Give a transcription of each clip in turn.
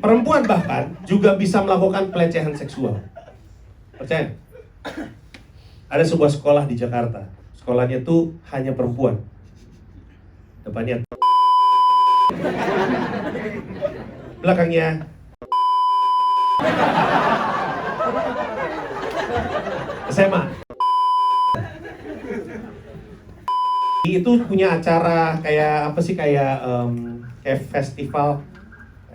Perempuan bahkan juga bisa melakukan pelecehan seksual. Percaya? Ada sebuah sekolah di Jakarta. Sekolahnya tuh hanya perempuan. Depannya belakangnya SMA. Itu punya acara kayak apa sih, kayak festival,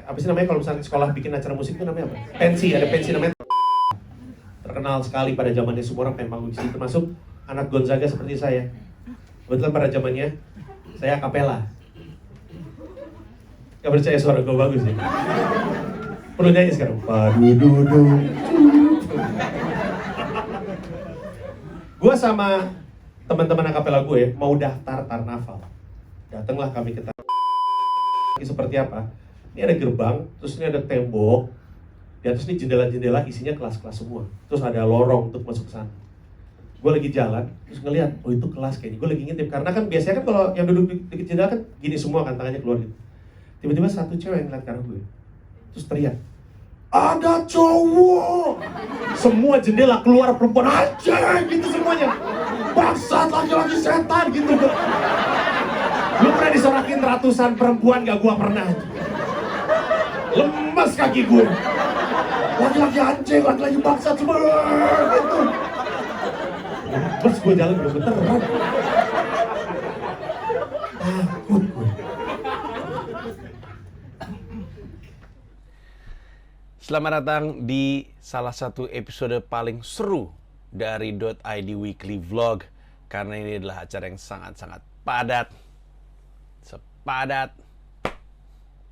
apa sih namanya kalau misalnya sekolah bikin acara musik itu namanya apa? Pensi, ada pensi namanya. Terkenal sekali pada zamannya, semua orang pengen manggung di situ, termasuk anak Gonzaga seperti saya. Kebetulan pada zamannya saya kapela. Gak percaya suara gue bagus ya? Perlu nyanyi sekarang. Padududu. Gue sama teman-teman akapela gue mau daftar karnaval. Datanglah kami ke seperti apa? Ini ada gerbang, terus ini ada tembok, di atas ini jendela-jendela isinya kelas-kelas semua. Terus ada lorong untuk masuk ke sana. Gue lagi jalan, terus ngeliat, oh itu kelas kayaknya. Gue lagi ngintip, karena kan biasanya kan kalau yang duduk di jendela kan gini semua kan, tangannya keluar gitu. Tiba-tiba satu cewek yang ngeliat ke arah gue, terus teriak, ada cowok! Semua jendela keluar perempuan aja gitu semuanya. Bangsat, laki-laki setan gitu. Lu pernah disorakin ratusan perempuan gak? Gua pernah. Lemas kaki gue. Laki-laki anjing, laki-laki bangsat semua gitu. Terus gue jalan gue beneran. Takut gue. Selamat datang di salah satu episode paling seru dari .id Weekly Vlog. Karena ini adalah acara yang sangat-sangat padat. Sepadat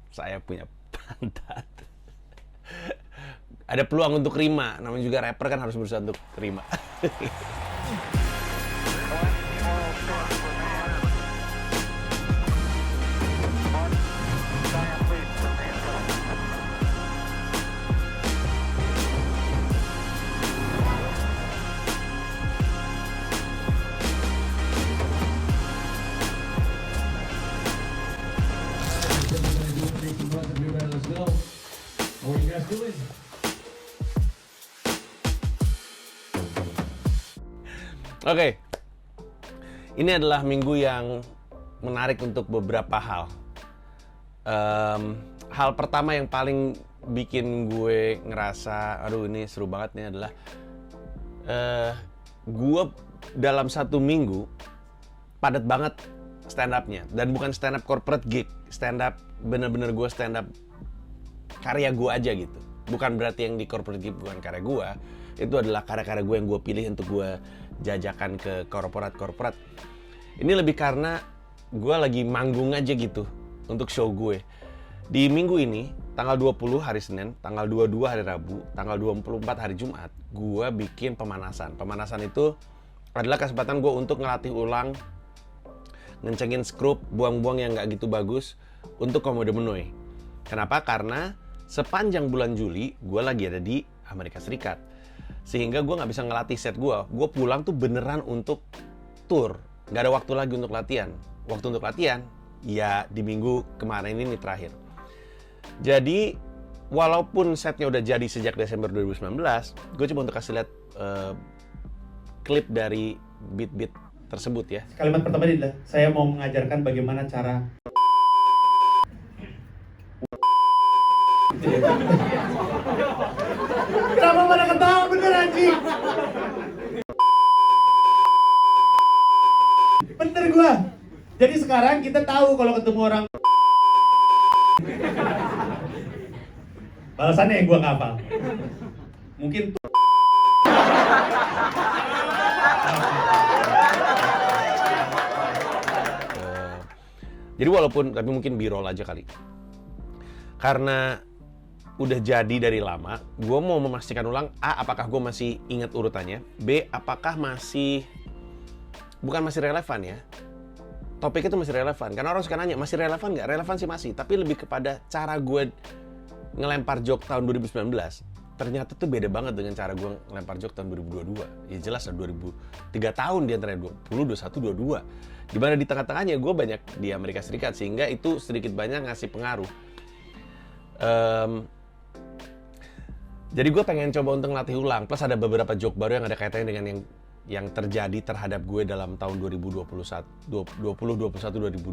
saya punya pantat. Ada peluang untuk rima. Namanya juga rapper kan harus berusaha untuk rima. Oke, ini adalah minggu yang menarik untuk beberapa hal. Hal pertama yang paling bikin gue ngerasa, aduh ini seru banget nih adalah gue dalam satu minggu padat banget stand up-nya. Dan bukan stand up corporate gig, stand up bener-bener gue stand up karya gue aja gitu. Bukan berarti yang di corporate gig bukan karya gue. Itu adalah karya-karya gue yang gue pilih untuk gue jajakan ke korporat-korporat. Ini lebih karena gue lagi manggung aja gitu untuk show gue. Di minggu ini, tanggal 20 hari Senin, tanggal 22 hari Rabu, tanggal 24 hari Jumat, gue bikin pemanasan. Pemanasan itu adalah kesempatan gue untuk ngelatih ulang, ngencengin skrup, buang-buang yang gak gitu bagus untuk komodo menuai. Kenapa? Karena sepanjang bulan Juli, gue lagi ada di Amerika Serikat. Sehingga gue gak bisa ngelatih set gue. Gue pulang tuh beneran untuk tour. Gak ada waktu lagi untuk latihan. Waktu untuk latihan, ya di minggu kemarin ini terakhir. Jadi, walaupun setnya udah jadi sejak Desember 2019, gue coba untuk kasih lihat klip dari beat-beat tersebut ya. Kalimat pertama ini adalah, saya mau mengajarkan bagaimana cara kenapa pada ketawa bener anjing? Bener gua. Jadi sekarang kita tahu kalau ketemu orang balasannya yang gua nggak hafal. Mungkin jadi walaupun, tapi mungkin b-roll aja kali. Karena udah jadi dari lama, gue mau memastikan ulang, A, apakah gue masih ingat urutannya, B, apakah masih, bukan masih relevan ya, topik itu masih relevan, karena orang suka nanya, masih relevan nggak? Relevan sih masih, tapi lebih kepada cara gue ngelempar joke tahun 2019, ternyata tuh beda banget dengan cara gue ngelempar joke tahun 2022, ya jelas lah 3 tahun di antara 20, 21, 22, dimana di tengah-tengahnya gue banyak di Amerika Serikat, sehingga itu sedikit banyak ngasih pengaruh. Jadi gue pengen coba untuk ngelatih ulang. Plus ada beberapa joke baru yang ada kaitannya dengan yang terjadi terhadap gue dalam tahun 2021, 2022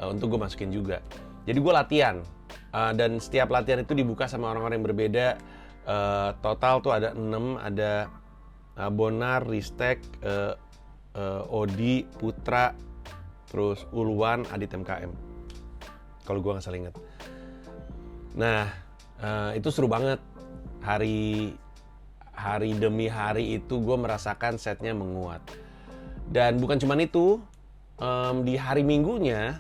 untuk gue masukin juga. Jadi gue latihan dan setiap latihan itu dibuka sama orang-orang yang berbeda. Total tuh ada 6, ada Bonar, Ristek, Odi, Putra, terus Ulwan, Adit MKM. Kalau gue nggak salah ingat. Nah, itu seru banget. Hari demi hari itu gue merasakan setnya menguat. Dan bukan cuma itu, di hari Minggunya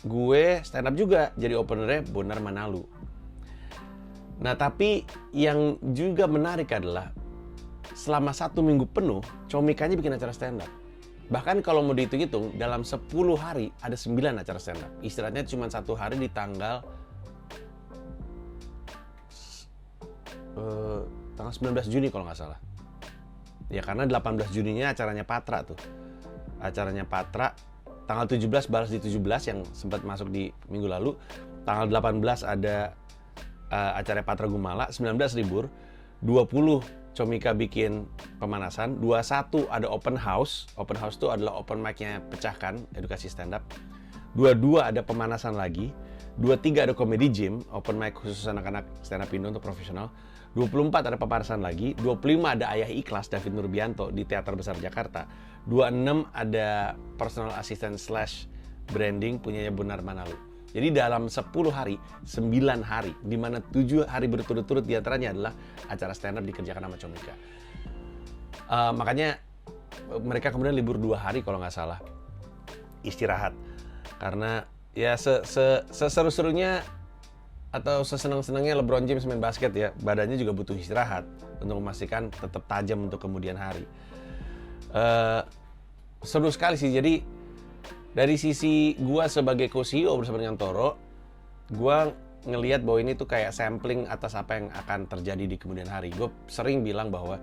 gue stand up juga jadi openernya Bonar Manalu. Nah, tapi yang juga menarik adalah selama 1 minggu penuh, Comikanya bikin acara stand up. Bahkan kalau mau dihitung-hitung, dalam 10 hari ada 9 acara stand up. Istirahatnya cuma 1 hari di tanggal 19 Juni kalau nggak salah. Ya karena 18 Juninya acaranya Patra tuh. Acaranya Patra, tanggal 17 balas di 17 yang sempat masuk di minggu lalu. Tanggal 18 ada acara Patra Gumala, 19 libur. 20 Comika bikin pemanasan, 21 ada open house. Open house itu adalah open mic-nya Pecahkan, edukasi stand up. 22 ada pemanasan lagi. 23 ada comedy gym, open mic khusus anak-anak stand up Indo untuk profesional. 24 ada pemanasan lagi. 25 ada Ayah Ikhlas David Nurbianto di Teater Besar Jakarta. 26 ada personal assistant / branding punyanya Bonar Manalu. Jadi dalam 10 hari, 9 hari, di mana 7 hari berturut-turut diantaranya adalah acara stand up dikerjakan sama Comika. Makanya mereka kemudian libur 2 hari kalau nggak salah, istirahat. Karena ya seseru-serunya atau sesenang-senangnya LeBron James main basket ya, badannya juga butuh istirahat untuk memastikan tetap tajam untuk kemudian hari. Seru sekali sih. Jadi dari sisi gua sebagai co-CEO bersama dengan Toro, gua ngelihat bahwa ini tuh kayak sampling atas apa yang akan terjadi di kemudian hari. Gue sering bilang bahwa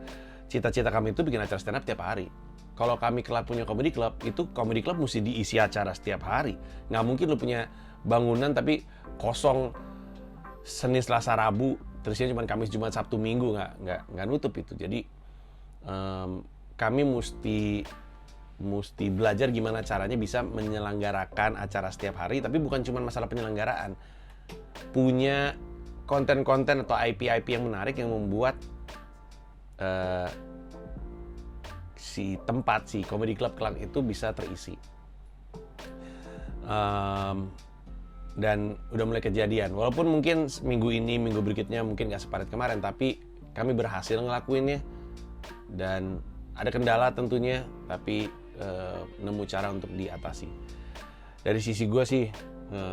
cita-cita kami itu bikin acara stand up tiap hari. Kalau kami punya comedy club, itu comedy club mesti diisi acara setiap hari. Nggak mungkin lu punya bangunan tapi kosong Senin, Selasa, Rabu, terusnya cuma Kamis, Jumat, Sabtu, Minggu, nggak nutup itu. Jadi kami mesti belajar gimana caranya bisa menyelenggarakan acara setiap hari, tapi bukan cuma masalah penyelenggaraan. Punya konten-konten atau IP yang menarik yang membuat si comedy club itu bisa terisi. Dan udah mulai kejadian. Walaupun mungkin minggu ini, minggu berikutnya mungkin nggak sepadat kemarin, tapi kami berhasil ngelakuinnya. Dan ada kendala tentunya, tapi nemu cara untuk diatasi. Dari sisi gue sih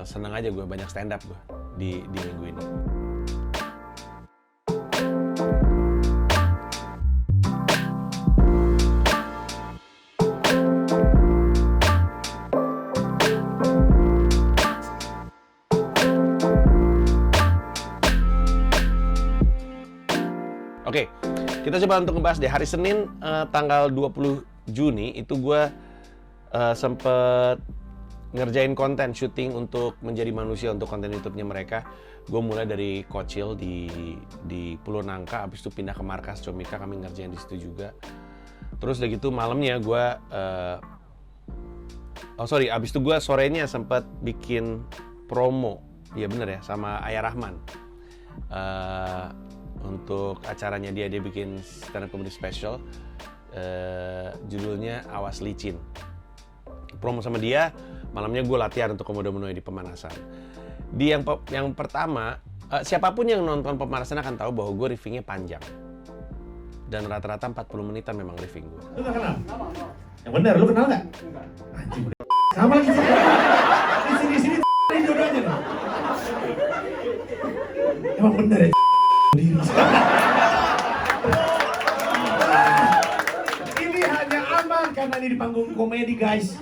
senang aja gue banyak stand up gue di minggu ini. Oke, kita coba untuk ngebahas deh. Hari Senin tanggal 20 Juni itu gue sempet ngerjain konten syuting untuk Menjadi Manusia untuk konten YouTube-nya mereka. Gue mulai dari Kocil di Pulau Nangka, habis itu pindah ke markas Comika, kami ngerjain di situ juga. Terus udah gitu malamnya gue abis itu gue sorenya sempet bikin promo, iya bener ya, sama Ayah Rahman. Untuk acaranya dia bikin stand up comedy special, judulnya Awas Licin. Promo sama dia, malamnya gue latihan untuk memenuhi di pemanasan. Di yang pertama, siapapun yang nonton pemanasan akan tahu bahwa gue riffingnya panjang. Dan rata-rata 40 menitan memang riffing gue. Lu gak kenal? Yang bener, lu kenal gak? Anjing, sama lagi sih. Di sini dua-duanya nih. Emang bener ya? Ini hanya aman karena ini di panggung komedi, guys.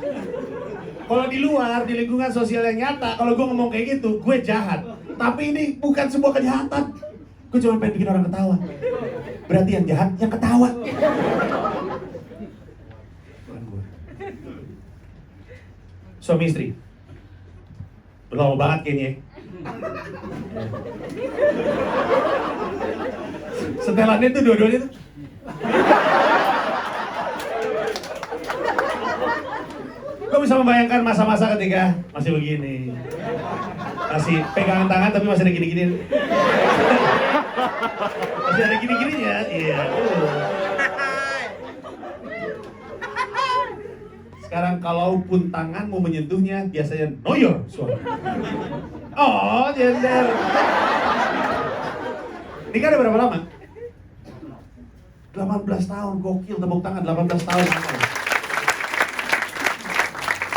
Kalau di luar, di lingkungan sosial yang nyata, kalau gue ngomong kayak gitu, gue jahat. Tapi ini bukan sebuah kejahatan. Gue cuma pengen bikin orang ketawa. Berarti yang jahat, yang ketawa. Bukan gue. Suami istri. Udah lama banget kayaknya. Setelannya tuh dua-duanya tuh. Gue bisa membayangkan masa-masa ketika masih begini. Masih pegangan tangan tapi masih ada gini-gini. Masih ada gini-gininya. Iya. Sekarang kalaupun tanganmu menyentuhnya, biasanya noyor suara. Oh, jender. Nikah ada berapa lama? 18 tahun, gokil, tepuk tangan, 18 tahun.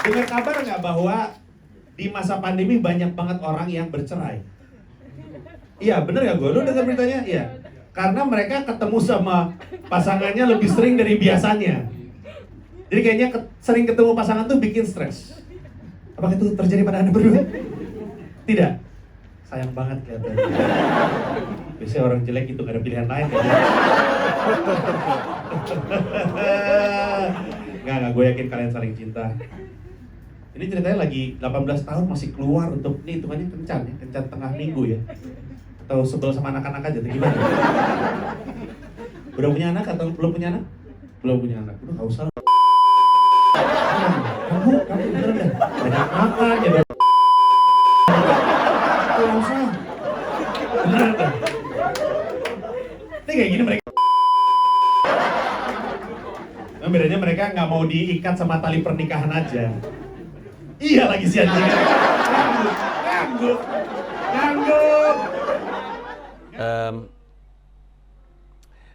Dengar kabar nggak bahwa di masa pandemi banyak banget orang yang bercerai? Iya, bener nggak gue? Lu dengar beritanya? Iya. Karena mereka ketemu sama pasangannya lebih sering dari biasanya. Jadi kayaknya sering ketemu pasangan tuh bikin stres. Apakah itu terjadi pada Anda berdua? Tidak. Sayang banget kelihatannya. Biasanya orang jelek itu gak ada pilihan lain ya. Nggak, gue yakin kalian saling cinta. Ini ceritanya lagi 18 tahun masih keluar untuk, ini hitungannya kencan ya, kencan tengah minggu ya. Atau sebel sama anak-anak aja, atau gimana? Udah punya anak atau belum punya anak? Belum punya anak, udah gak usah. Kamu beneran dah, banyak makan ya. Gak usah. Beneran dah. Ini kayak gini mereka. Nah, bedanya mereka nggak mau diikat sama tali pernikahan aja. Iya lagi si anjing. Ngangguk.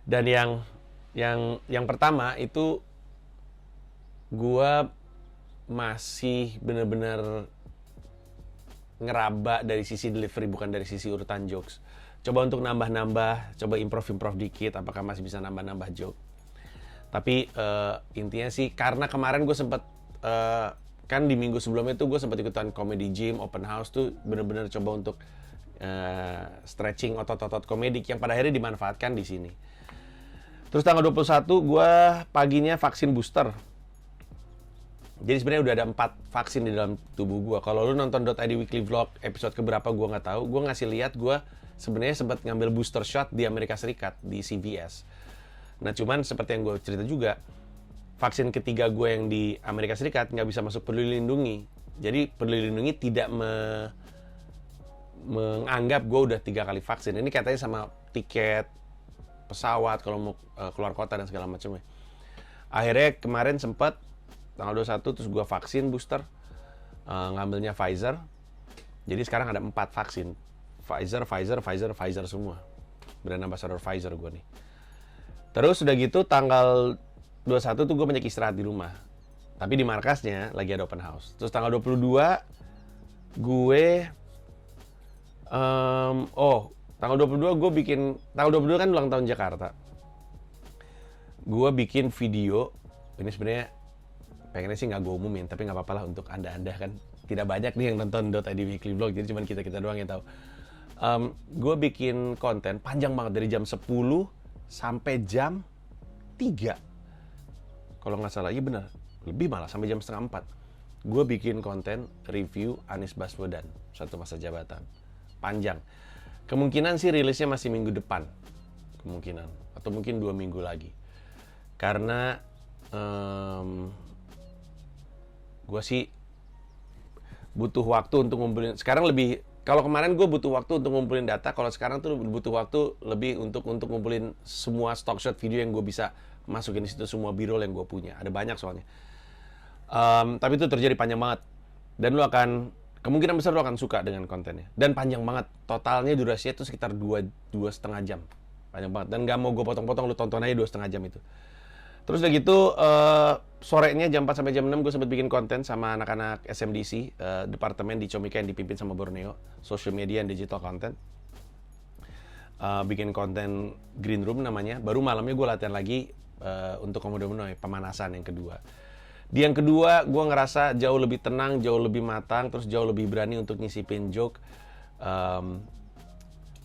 Dan yang pertama itu gua masih bener-bener ngeraba dari sisi delivery, bukan dari sisi urutan jokes. Coba untuk nambah-nambah, coba improv dikit, apakah masih bisa nambah-nambah joke. Tapi intinya sih, karena kemarin gue sempet, kan di minggu sebelumnya tuh gue sempat ikutan comedy gym, open house tuh bener-bener coba untuk stretching otot-otot komedik yang pada akhirnya dimanfaatkan di sini. Terus tanggal 21 gue paginya vaksin booster. Jadi sebenarnya udah ada 4 vaksin di dalam tubuh gue. Kalau lu nonton .id weekly vlog episode keberapa gue nggak tahu, gue ngasih lihat gue sebenarnya sempat ngambil booster shot di Amerika Serikat di CVS. Nah cuman seperti yang gue cerita juga, vaksin ketiga gue yang di Amerika Serikat nggak bisa masuk Peduli Lindungi. Jadi Peduli Lindungi tidak menganggap gue udah 3 kali vaksin. Ini katanya sama tiket pesawat kalau mau keluar kota dan segala macamnya. Akhirnya kemarin sempat tanggal 21 terus gue vaksin booster, ngambilnya Pfizer. Jadi sekarang ada 4 vaksin. Pfizer semua. Brand ambassador Pfizer gue nih. Terus udah gitu tanggal 21 tuh gue banyak istirahat di rumah. Tapi di markasnya lagi ada open house. Terus tanggal 22 gue tanggal 22 gue bikin, tanggal 22 kan ulang tahun Jakarta. Gue bikin video, ini sebenarnya pengennya sih nggak gue umumin, tapi nggak apa-apa lah untuk anda-anda kan. Tidak banyak nih yang nonton .id weekly vlog, jadi cuma kita doang yang tahu. Gue bikin konten panjang banget dari jam 10 sampai jam 3. Kalau nggak salah, iya benar. Lebih malah, sampai jam setengah 4. Gue bikin konten review Anies Baswedan, satu masa jabatan. Panjang. Kemungkinan sih rilisnya masih minggu depan. Kemungkinan. Atau mungkin 2 minggu lagi. Karena gue sih butuh waktu untuk ngumpulin. Sekarang lebih, kalau kemarin gue butuh waktu untuk ngumpulin data, kalau sekarang tuh butuh waktu lebih untuk ngumpulin semua stock shot video yang gue bisa masukin di situ, semua b-roll yang gue punya. Ada banyak soalnya. Tapi itu terjadi panjang banget. Dan lu akan, kemungkinan besar lu akan suka dengan kontennya. Dan panjang banget. Totalnya durasinya itu sekitar 2,5 jam. Panjang banget. Dan gak mau gue potong-potong, lu tonton aja 2,5 jam itu. Terus udah gitu, sorenya jam 4 sampai jam 6 gue sempat bikin konten sama anak-anak SMDC, departemen di Comika yang dipimpin sama Borneo, social media and digital content. Bikin konten Green Room namanya. Baru malamnya gue latihan lagi untuk Komodo Menoy, pemanasan yang kedua. Di yang kedua, gue ngerasa jauh lebih tenang, jauh lebih matang, terus jauh lebih berani untuk nyisipin joke.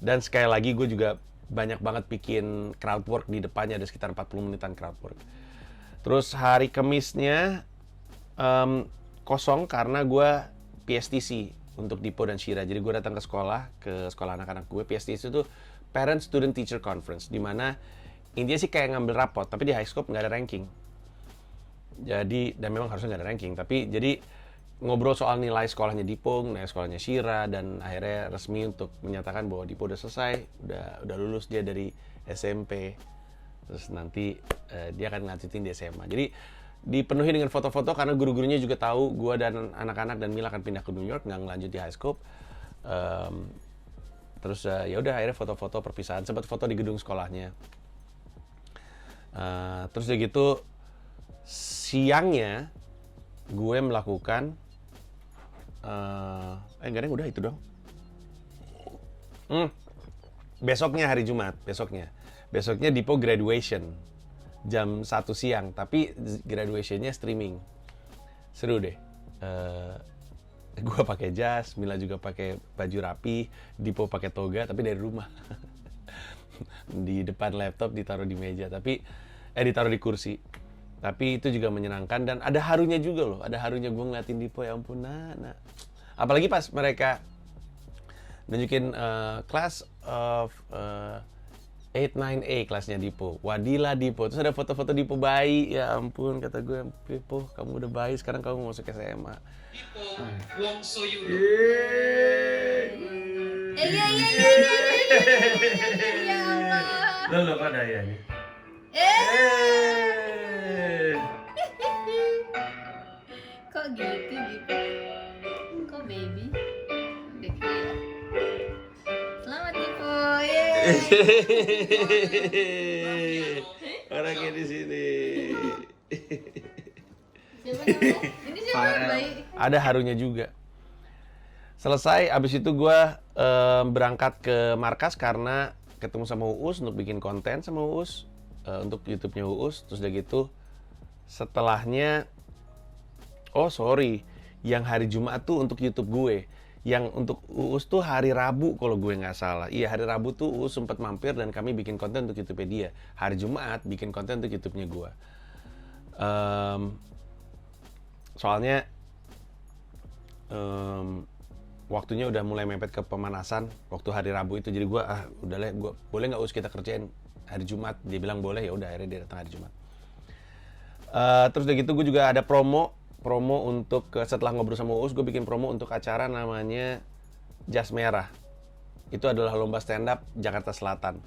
Dan sekali lagi gue juga banyak banget bikin crowd work di depannya, ada sekitar 40 menitan crowd work. Terus hari Kemisnya kosong karena gue PSTC untuk Dipo dan Shira. Jadi gue datang ke sekolah anak-anak gue. PSTC itu Parent Student Teacher Conference, di mana intinya sih kayak ngambil rapot, tapi di Highscope nggak ada ranking. Jadi, dan memang harusnya nggak ada ranking, tapi jadi ngobrol soal nilai sekolahnya Dipo, nilai sekolahnya Shira, dan akhirnya resmi untuk menyatakan bahwa Dipo udah selesai, udah lulus dia dari SMP. Terus nanti dia akan ngelanjutin di SMA. Jadi dipenuhi dengan foto-foto karena guru-gurunya juga tahu gue dan anak-anak dan Mila akan pindah ke New York, nggak ngelanjut di Highscope. Terus ya udah akhirnya foto-foto perpisahan, sempat foto di gedung sekolahnya. Terus udah gitu siangnya gue melakukan enggak udah itu dong. Besoknya hari Jumat, besoknya Dipo graduation jam 1 siang, tapi graduationnya streaming. Seru deh. Gue pakai jas, Mila juga pakai baju rapi, Dipo pakai toga tapi dari rumah. Di depan laptop ditaruh di meja, tapi ditaruh di kursi. Tapi itu juga menyenangkan dan ada harunya juga loh. Ada harunya gue ngeliatin Dipo, ya ampun, nah. Apalagi pas mereka nunjukin class of 8-9A kelasnya Dipo. Wadila Dipo. Terus ada foto-foto Dipo bayi. Ya ampun, kata gue, Dipo, kamu udah bayi, sekarang kamu masuk SMA. Dipo, Wong Soyun. Iya. Ya Allah. Lo pada ya nih. Kok gitu? Kok baby? Udah kayak. Selamat Dipo. Orangnya di sini. Siapa namanya? Ini siapa bayi? Ada harunya juga. Selesai, abis itu gue berangkat ke markas karena ketemu sama Uus untuk bikin konten sama Uus untuk YouTube-nya Uus. Terus udah gitu, setelahnya, yang hari Jumat tuh untuk YouTube gue. Yang untuk Uus tuh hari Rabu kalau gue nggak salah. Iya, hari Rabu tuh Uus sempat mampir dan kami bikin konten untuk YouTube-nya dia. Hari Jumat bikin konten untuk YouTube-nya gue. Soalnya waktunya udah mulai mepet ke pemanasan waktu hari Rabu itu, jadi gue udahlah, gue boleh nggak Us kita kerjain hari Jumat. Dia bilang boleh, ya udah akhirnya dia datang hari Jumat. Terus udah gitu gue juga ada promo untuk setelah ngobrol sama Us, gue bikin promo untuk acara namanya Jas Merah. Itu adalah lomba stand up Jakarta Selatan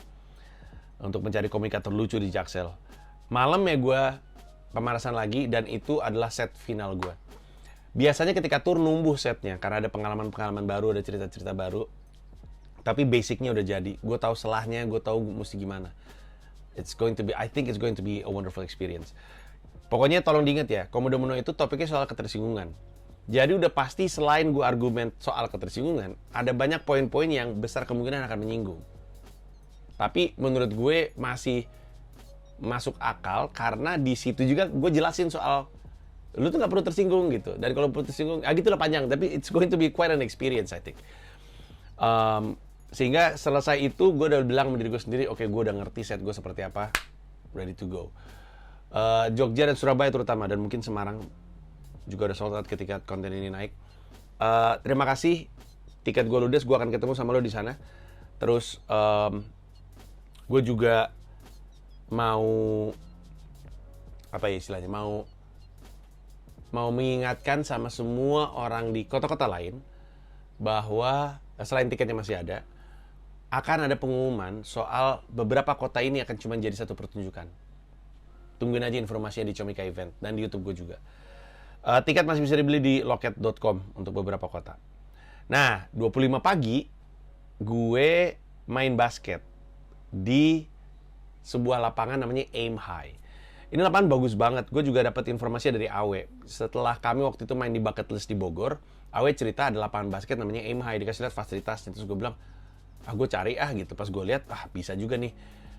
untuk mencari komikator lucu di Jaksel. Malam ya gue pemanasan lagi, dan itu adalah set final gue. Biasanya ketika tour numbuh setnya karena ada pengalaman-pengalaman baru, ada cerita-cerita baru. Tapi basicnya udah jadi. Gue tahu selahnya, gue tahu mesti gimana. I think it's going to be a wonderful experience. Pokoknya tolong diingat ya, Komodo Mono itu topiknya soal ketersinggungan. Jadi udah pasti selain gue argumen soal ketersinggungan, ada banyak poin-poin yang besar kemungkinan akan menyinggung. Tapi menurut gue masih masuk akal karena di situ juga gue jelasin soal lu tuh nggak perlu tersinggung gitu, dan kalau perlu tersinggung gitulah panjang, tapi it's going to be quite an experience I think. Sehingga selesai itu gue udah bilang sama diri gue sendiri, oke, gue udah ngerti set gue seperti apa, ready to go. Jogja dan Surabaya terutama, dan mungkin Semarang juga udah sold out ketika konten ini naik. Terima kasih, tiket gue ludes, gue akan ketemu sama lo di sana. Terus gue juga mau apa ya istilahnya, mau mengingatkan sama semua orang di kota-kota lain bahwa selain tiketnya masih ada, akan ada pengumuman soal beberapa kota ini akan cuma jadi satu pertunjukan. Tungguin aja informasinya di Comika Event dan di YouTube gue juga. Tiket masih bisa dibeli di loket.com untuk beberapa kota. Nah, 25 pagi gue main basket di sebuah lapangan namanya Aim High. Ini lapangan bagus banget. Gue juga dapat informasi dari Awe. Setelah kami waktu itu main di Bucket List di Bogor, Awe cerita ada lapangan basket namanya Aim High, dikasih lihat fasilitasnya. Terus gue bilang, gue cari gitu. Pas gue lihat, bisa juga nih.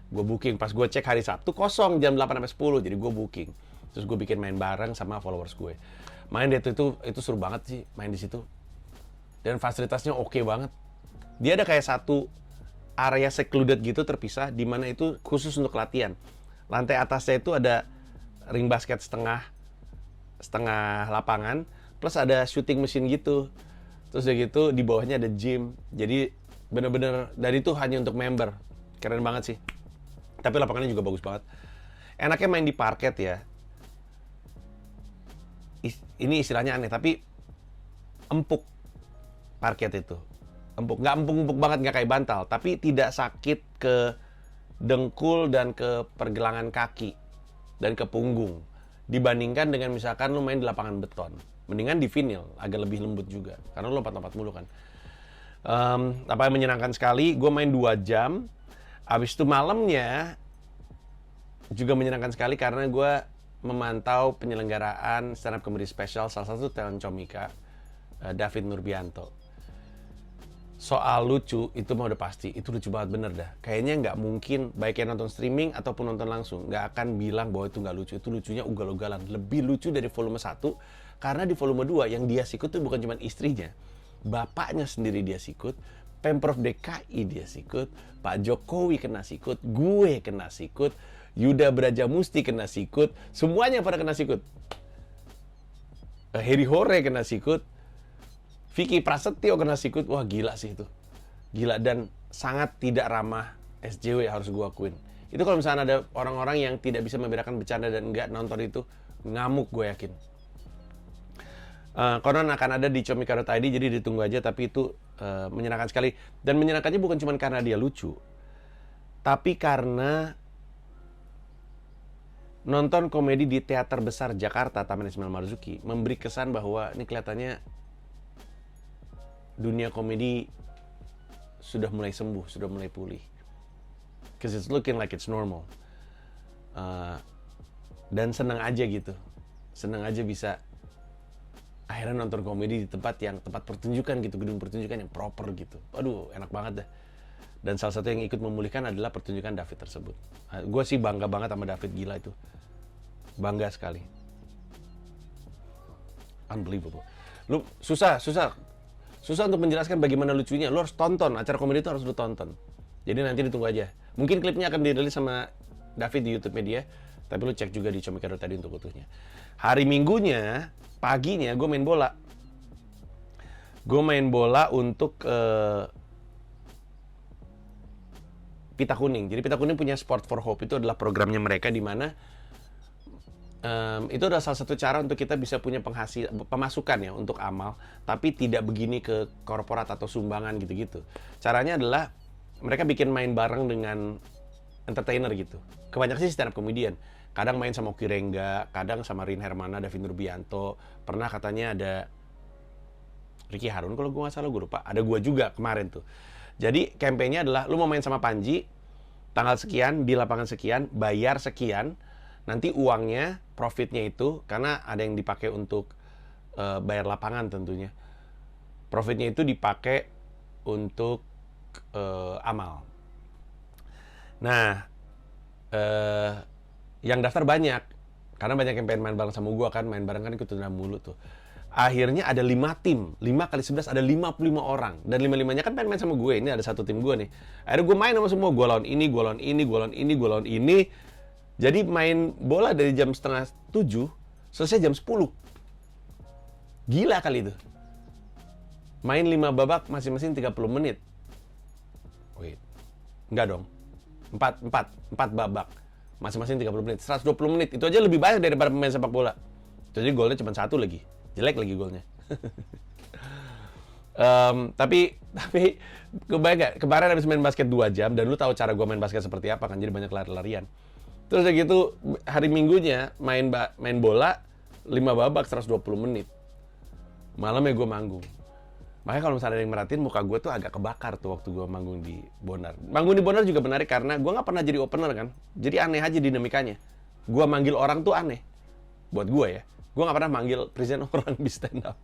Gue booking. Pas gue cek hari Sabtu kosong jam 8-10, jadi gue booking. Terus gue bikin main bareng sama followers gue. Main itu seru banget sih main di situ. Dan fasilitasnya oke banget. Dia ada kayak satu area secluded gitu terpisah, di mana itu khusus untuk latihan. Lantai atasnya itu ada ring basket setengah lapangan, plus ada shooting machine gitu. Terus udah gitu di bawahnya ada gym. Jadi bener-bener, dari itu hanya untuk member. Keren banget sih. Tapi lapangannya juga bagus banget. Enaknya main di parket ya. Ini istilahnya aneh, tapi empuk parket itu. Empuk, nggak empuk-empuk banget, nggak kayak bantal, tapi tidak sakit ke dengkul dan ke pergelangan kaki dan ke punggung. Dibandingkan dengan misalkan lu main di lapangan beton. Mendingan di vinil, agak lebih lembut juga. Karena lu lompat-lompat mulu kan. Apa yang menyenangkan sekali, gue main 2 jam. Abis itu malamnya juga menyenangkan sekali karena gue memantau penyelenggaraan stand up comedy special salah satu talent komika, David Nurbianto. Soal lucu, itu mah udah pasti. Itu lucu banget bener dah. Kayaknya nggak mungkin, baik yang nonton streaming ataupun nonton langsung, nggak akan bilang bahwa itu nggak lucu. Itu lucunya ugal-ugalan. Lebih lucu dari volume 1, karena di volume 2 yang dia sikut tuh bukan cuma istrinya. Bapaknya sendiri dia sikut, Pemprov DKI dia sikut, Pak Jokowi kena sikut, gue kena sikut, Yuda Brajamusti kena sikut, semuanya pada kena sikut. Heri Hore kena sikut, Vicky Prasetyo kena sikut. Wah gila sih itu. Gila dan sangat tidak ramah SJW harus gue akuin. Itu kalau misalnya ada orang-orang yang tidak bisa membedakan bercanda dan enggak nonton itu, ngamuk gue yakin. Konon akan ada di comika.id, jadi ditunggu aja, tapi itu menyenangkan sekali. Dan menyenangkannya bukan cuma karena dia lucu, tapi karena nonton komedi di Teater Besar Jakarta, Taman Ismail Marzuki, memberi kesan bahwa ini kelihatannya dunia komedi sudah mulai sembuh, sudah mulai pulih. Because it's looking like it's normal. Dan senang aja gitu. Senang aja bisa akhirnya nonton komedi di tempat pertunjukan gitu, gedung pertunjukan yang proper gitu. Aduh, enak banget dah. Dan salah satu yang ikut memulihkan adalah pertunjukan David tersebut. Gue sih bangga banget sama David, gila itu. Bangga sekali. Unbelievable. Lu susah untuk menjelaskan bagaimana lucunya. Lu harus tonton, acara komedi itu harus lu tonton. Jadi nanti ditunggu aja. Mungkin klipnya akan dirilis sama David di YouTube media, tapi lu cek juga di Comika tadi untuk utuhnya. Hari Minggunya, paginya gue main bola. Gue main bola untuk Pita Kuning. Jadi Pita Kuning punya Sport for Hope, itu adalah programnya mereka di mana itu adalah salah satu cara untuk kita bisa punya pemasukan ya untuk amal, tapi tidak begini ke korporat atau sumbangan gitu-gitu. Caranya adalah mereka bikin main bareng dengan entertainer gitu. Kebanyakan sih stand up comedian. Kadang main sama Oki Rengga, kadang sama Rin Hermana, David Nurbianto. Pernah katanya ada Ricky Harun kalau gue nggak salah, gue lupa. Ada gue juga kemarin tuh. Jadi kampanye adalah lu mau main sama Panji, tanggal sekian, di lapangan sekian, bayar sekian, nanti uangnya, profitnya itu, karena ada yang dipakai untuk bayar lapangan tentunya. Profitnya itu dipakai untuk amal. Nah, yang daftar banyak, karena banyak yang pengen main bareng sama gue kan, main bareng kan ikut tunda mulu tuh. Akhirnya ada 5 tim, 5 kali 11 ada 55 orang. Dan 5-5-nya kan pengen main sama gue, ini ada satu tim gue nih. Akhirnya gue main sama semua, gue lawan ini, gue lawan ini, gue lawan ini, gue lawan ini. Jadi main bola dari jam 6:30, selesai jam 10. Gila kali itu. Main 5 babak, masing-masing 30 menit. Wait, enggak dong. 4 babak. Masing-masing 30 menit, 120 menit. Itu aja lebih banyak daripada pemain sepak bola. Jadi golnya cuma 1 lagi. Jelek lagi golnya. Tapi kebayang gak? Kemarin habis main basket 2 jam, dan lu tahu cara gue main basket seperti apa kan, jadi banyak lari-larian. Terus kayak gitu, hari Minggunya main bola 5 babak 120 menit. Malamnya gue manggung. Makanya kalau misalnya ada yang merhatiin, muka gue tuh agak kebakar tuh waktu gue manggung di Bonar. Manggung di Bonar juga menarik karena gue nggak pernah jadi opener kan. Jadi aneh aja dinamikanya. Gue manggil orang tuh aneh. Buat gue ya. Gue nggak pernah manggil present orang di stand up.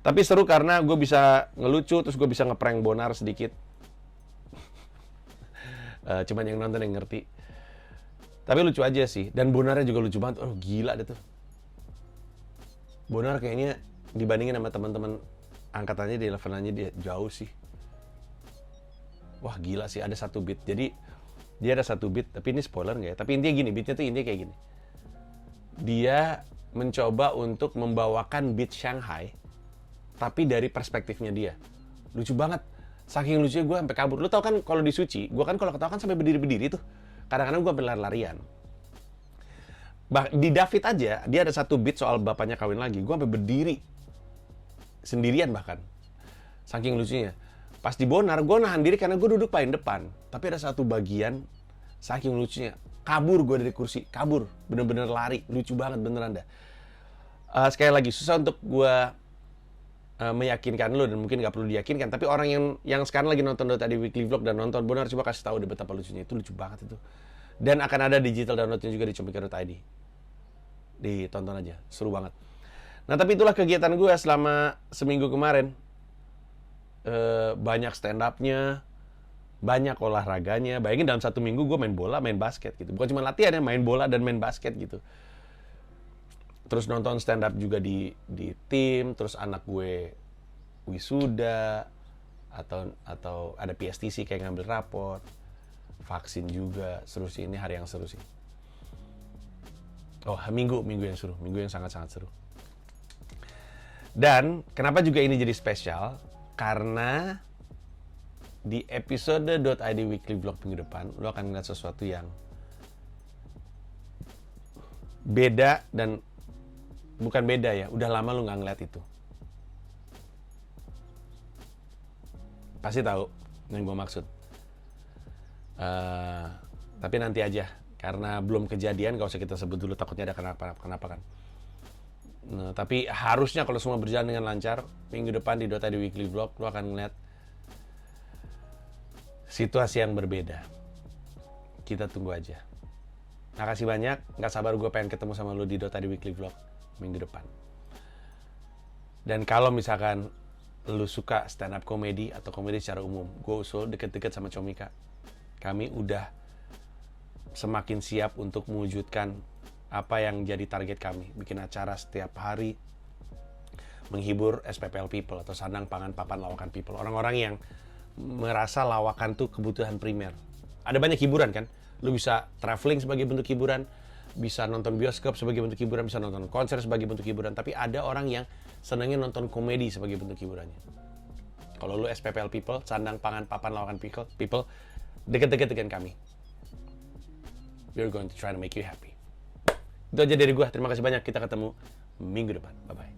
Tapi seru karena gue bisa ngelucu, terus gue bisa ngeprank Bonar sedikit. Cuman yang nonton yang ngerti. Tapi lucu aja sih. Dan Bonarnya juga lucu banget. Oh gila deh tuh. Bonar kayaknya dibandingin sama teman-teman angkatannya, di levelannya dia jauh sih. Wah gila sih, ada satu beat. Jadi dia ada satu beat, tapi ini spoiler nggak ya? Tapi intinya gini, beatnya tuh intinya kayak gini. Dia mencoba untuk membawakan beat Shanghai, tapi dari perspektifnya dia. Lucu banget. Saking lucunya gue sampai kabur. Lu tau kan kalau di Suci, gue kan kalau ketawa kan sampai berdiri-berdiri tuh. Kadang-kadang gue sampai lari-larian. Di David aja, dia ada satu beat soal bapaknya kawin lagi. Gue sampai berdiri sendirian bahkan. Saking lucunya. Pas di Bonar, gue nahan diri karena gue duduk paling depan. Tapi ada satu bagian, saking lucunya, kabur gue dari kursi. Kabur, bener-bener lari. Lucu banget beneran dah. Sekali lagi, susah untuk gue meyakinkan lo dan mungkin nggak perlu diyakinkan. Tapi orang yang sekarang lagi nonton Dota di Weekly Vlog dan nonton Bonar, coba kasih tahu deh betapa lucunya. Itu lucu banget itu. Dan akan ada digital downloadnya juga di comika.id. Ditonton aja, seru banget. Nah tapi itulah kegiatan gue selama seminggu kemarin. Banyak stand up-nya, banyak olahraganya. Bayangin dalam satu minggu gue main bola, main basket gitu. Bukan cuma latihan ya, main bola dan main basket gitu. Terus nonton stand up juga di tim, terus anak gue wisuda, atau ada PSTC kayak ngambil raport, vaksin juga, seru sih, ini hari yang seru sih. Oh, minggu yang seru, minggu yang sangat-sangat seru. Dan kenapa juga ini jadi spesial? Karena di episode .id Weekly Vlog minggu depan, lo akan ngeliat sesuatu yang beda dan bukan beda ya, udah lama lo nggak ngeliat itu. Pasti tahu yang gue maksud. Tapi nanti aja, karena belum kejadian, gak usah kita sebut dulu, takutnya ada kenapa kan. Nah, tapi harusnya kalau semua berjalan dengan lancar, minggu depan di Dota di Weekly Vlog lo akan ngeliat situasi yang berbeda. Kita tunggu aja. Makasih banyak, gak sabar gue pengen ketemu sama lo di Dota di Weekly Vlog minggu depan. Dan kalau misalkan lo suka stand up comedy atau komedi secara umum, gue usul deket-deket sama Comika. Kami udah semakin siap untuk mewujudkan apa yang jadi target kami. Bikin acara setiap hari, menghibur SPPL people atau sandang pangan papan lawakan people. Orang-orang yang merasa lawakan tuh kebutuhan primer. Ada banyak hiburan kan? Lu bisa traveling sebagai bentuk hiburan, bisa nonton bioskop sebagai bentuk hiburan, bisa nonton konser sebagai bentuk hiburan. Tapi ada orang yang senengnya nonton komedi sebagai bentuk hiburannya. Kalau lu SPPL people, sandang pangan papan lawakan people, deket-deket dengan kami. We're going to try to make you happy. Itu aja dari gue. Terima kasih banyak. Kita ketemu minggu depan. Bye-bye.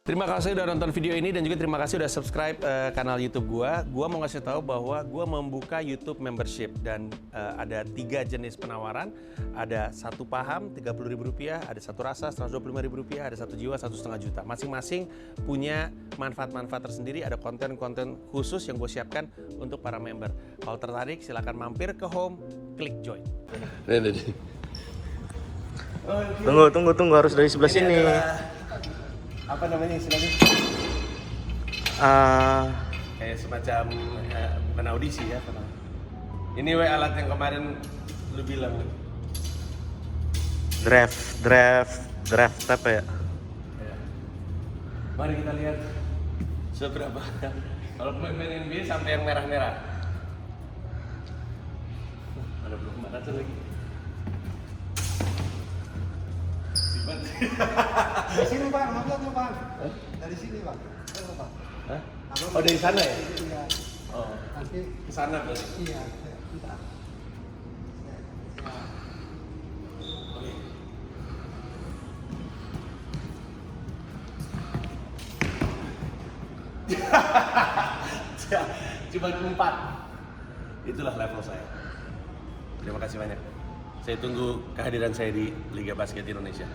Terima kasih udah nonton video ini dan juga terima kasih udah subscribe kanal YouTube gua. Gua mau ngasih tahu bahwa gua membuka YouTube membership dan ada 3 jenis penawaran. Ada satu paham Rp30.000, ada satu rasa Rp125.000, ada satu jiwa Rp1,5 juta. Masing-masing punya manfaat-manfaat tersendiri. Ada konten-konten khusus yang gue siapkan untuk para member. Kalau tertarik silahkan mampir ke home, klik join. Tunggu harus dari sebelah sini. Apa namanya istilahnya? Kayak semacam bukan audisi ya, ini alat yang kemarin lu bilang. Draft apa ya? Mari kita lihat seberapa. Kalau pemain NBA sampai yang merah-merah. Ada belum mana tuh lagi? Dari sini Pak, maksudnya Pak. Dari sini Pak. Pak. Hah? Oh dari sana ya? Iya. Oh. Nanti Ke sana berarti. iya, entar. Cuma 4. Itulah level saya. Terima kasih banyak. Saya tunggu kehadiran saya di Liga Basket Indonesia.